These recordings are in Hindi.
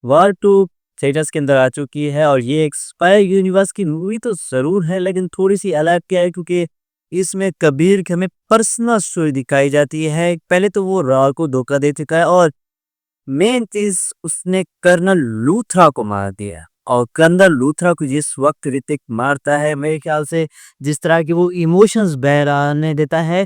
वार 2 थिएटर्स के अंदर आ चुकी है और ये एक स्पाई यूनिवर्स की मूवी तो ज़रूर है, लेकिन थोड़ी-सी अलग क्या है क्योंकि इसमें कबीर की हमें पर्सनल स्टोरी दिखाई जाती है। पहले तो वो राव को धोखा दे चुका है और मेन चीज़ उसने कर्नल लूथरा को मार दिया और कर्नल लूथरा को जिस वक़्त ऋतिक मारता है, मेरे ख़्याल से जिस तरह की वो इमोशंस बहराने देता है,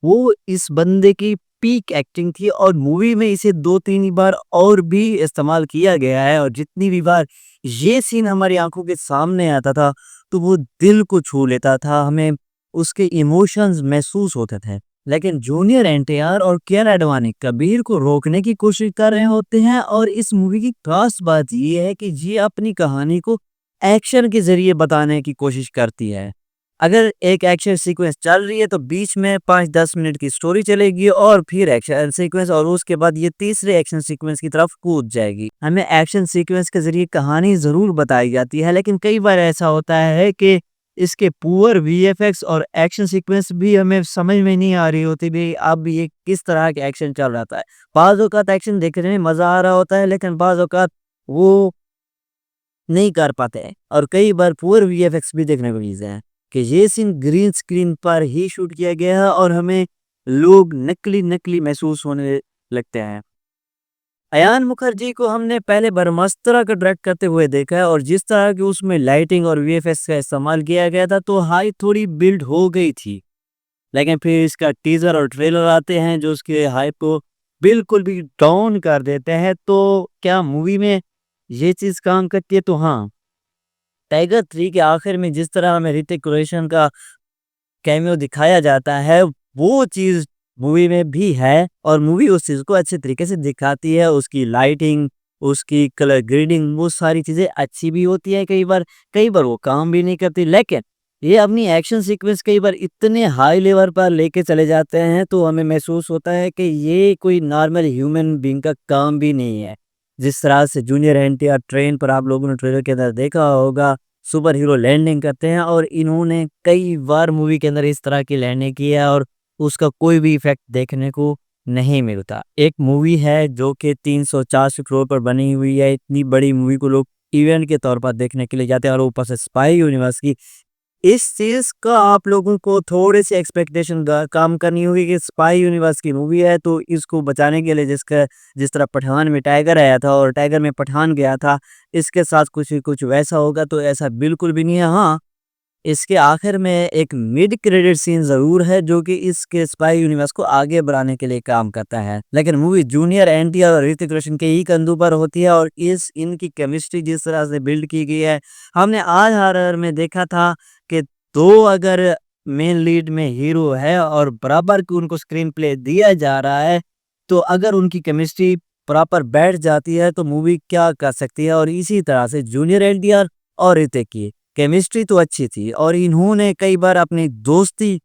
वो इस बंदे की पीक एक्टिंग थी और मूवी में इसे 2-3 बार और भी इस्तेमाल किया गया है और जितनी भी बार ये सीन हमारी आँखों के सामने आता था, तो वो दिल को छू लेता था, हमें उसके इमोशंस महसूस होते थे। लेकिन जूनियर एनटीआर और कियारा आडवाणी कबीर को रोकने की कोशिश कर रहे होते हैं और इस मूवी की खास बात ये है कि ये अपनी कहानी को एक्शन के ज़रिए बताने की कोशिश करती है। अगर एक एक्शन सीक्वेंस चल रही है तो बीच में 5-10 मिनट की स्टोरी चलेगी और फिर एक्शन सीक्वेंस और उसके बाद ये तीसरे एक्शन सीक्वेंस की तरफ कूद जाएगी। हमें एक्शन सीक्वेंस के ज़रिए कहानी ज़रूर बताई जाती है, लेकिन कई बार ऐसा होता है कि इसके पुअर वीएफएक्स और एक्शन सीक्वेंस भी हमें समझ में नहीं आ रही होती भी अब ये किस तरह के एक्शन चल रहा था। बाज़ औक़ात एक्शन देखने में मज़ा आ रहा होता है, लेकिन बाज़ औक़ात वो नहीं कर पाते हैं और कई बार पुअर वीएफएक्स भी देखने को मिलते हैं कि ये सीन ग्रीन स्क्रीन पर ही शूट किया गया है और हमें लोग नकली-नकली महसूस होने लगते हैं। अयान मुखर्जी को हमने पहले ब्रह्मास्त्र का डायरेक्ट करते हुए देखा है और जिस तरह की उसमें लाइटिंग और वीएफएक्स का इस्तेमाल किया गया था तो हाइप थोड़ी बिल्ड हो गई थी। लेकिन फिर इसका टीज़र और ट्रेलर आते हैं जो उसके हाइप को बिल्कुल भी डाउन कर देते हैं। तो क्या मूवी में ये चीज़ काम करती है? तो हाँ, टाइगर 3 के आखिर में जिस तरह हमें ऋतिक रोशन का कैमियो दिखाया जाता है, वो चीज़ मूवी में भी है और मूवी उस चीज़ को अच्छे तरीके से दिखाती है। उसकी लाइटिंग, उसकी कलर ग्रेडिंग वो सारी चीज़ें अच्छी भी होती है कई बार वो काम भी नहीं करती। लेकिन ये अपनी एक्शन सीक्वेंस कई बार इतने हाई लेवल पर लेके चले जाते हैं, तो हमें महसूस होता है कि ये कोई नॉर्मल ह्यूमन बीइंग का काम भी नहीं है। जिस तरह से जूनियर एनटीआर ट्रेन पर आप लोगों ने ट्रेलर के अंदर देखा होगा सुपर हीरो लैंडिंग करते हैं और इन्होंने कई बार मूवी के अंदर इस तरह की लैंडिंग की है और उसका कोई भी इफेक्ट देखने को नहीं मिलता। एक मूवी है जो कि 300-400 करोड़ पर बनी हुई है, इतनी बड़ी मूवी को लोग इवेंट के तौर पर देखने के लिए जाते हैं और ऊपर से स्पाई यूनिवर्स की इस चीज़ का आप लोगों को थोड़ी-सी एक्सपेक्टेशन कम करनी होगी कि स्पाई यूनिवर्स की मूवी है तो इसको बचाने के लिए जिस तरह पठान में टाइगर आया था और टाइगर में पठान गया था, इसके साथ कुछ वैसा होगा तो ऐसा बिल्कुल भी नहीं है। हाँ, इसके आखिर में एक मिड क्रेडिट सीन ज़रूर है जो कि इसके स्पाई यूनिवर्स को आगे बढ़ाने के लिए काम करता है। लेकिन मूवी जूनियर एनटीआर और ऋतिक रोशन के ही कंधों पर होती है और इनकी केमिस्ट्री जिस तरह से बिल्ड की गई है, हमने आरआरआर में देखा था कि 2 अगर मेन लीड में हीरो है और बराबर की उनको स्क्रीन प्ले दिया जा रहा है, तो अगर उनकी केमिस्ट्री प्रॉपर बैठ जाती है तो मूवी क्या कर सकती है और इसी तरह से जूनियर एनटीआर और ऋतिक की केमिस्ट्री तो अच्छी थी और इन्होंने कई बार अपनी दोस्ती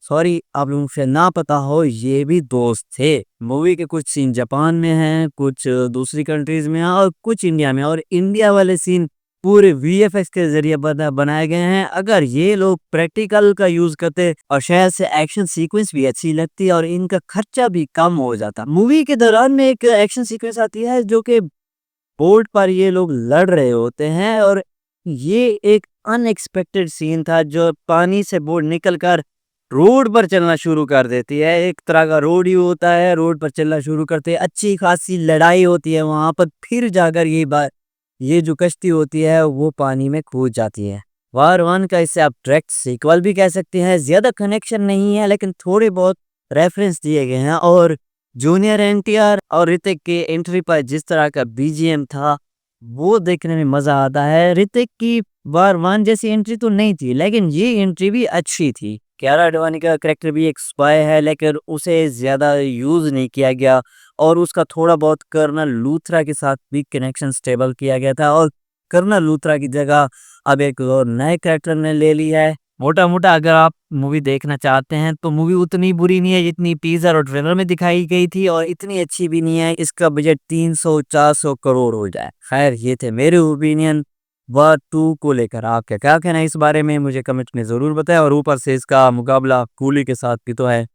सॉरी आप लोगों को शायद ना पता हो ये भी दोस्त थे। मूवी के कुछ सीन जापान में हैं, कुछ दूसरी कंट्रीज में हैं और कुछ इंडिया में और इंडिया वाले सीन पूरे वीएफएक्स के ज़रिए बनाए गए हैं। अगर ये लोग प्रैक्टिकल का यूज़ करते और शायद से एक्शन सीक्वेंस भी अच्छी लगती और इनका खर्चा भी कम हो जाता। मूवी के दौरान में एक एक्शन सीक्वेंस आती है जो कि बोर्ड पर ये लोग लड़ रहे होते हैं और ये एक अनएक्सपेक्टेड सीन था जो पानी से बोर्ड निकलकर रोड पर चलना शुरू कर देती है। एक तरह का रोड ही होता है, रोड पर चलना शुरू करते हैं, अच्छी खासी लड़ाई होती है वहाँ पर, फिर जाकर ये जो कश्ती होती है वो पानी में कूद जाती है। वार 1 का इसे आप डायरेक्ट सीक्वल भी कह सकते हैं, ज़्यादा कनेक्शन नहीं है लेकिन थोड़े बहुत रेफरेंस दिए गए हैं और जूनियर एनटीआर और ऋतिक के एंट्री पर जिस तरह का बीजीएम था, वो देखने में मज़ा आता है। ऋतिक की वार 1 जैसी एंट्री तो नहीं थी, लेकिन ये एंट्री भी अच्छी थी। कियारा आडवाणी का कैरेक्टर भी एक स्पाई है, लेकिन उसे ज़्यादा यूज़ नहीं किया गया और उसका थोड़ा बहुत कर्नल लूथरा के साथ भी कनेक्शन स्टेबल किया गया था और कर्नल लूथरा की जगह अब एक और नए कैरेक्टर ने ले ली है। मोटा-मोटा अगर आप मूवी देखना चाहते हैं तो मूवी उतनी बुरी नहीं है जितनी टीज़र और ट्रेलर में दिखाई गई थी और इतनी अच्छी भी नहीं है इसका बजट 300-400 करोड़ हो जाए। खैर ये थे मेरे ओपिनियन वार 2 को लेकर। आपका क्या कहना है इस बारे में मुझे कमेंट में ज़रूर बताएं और ऊपर से इसका मुकाबला कूली के साथ भी तो है।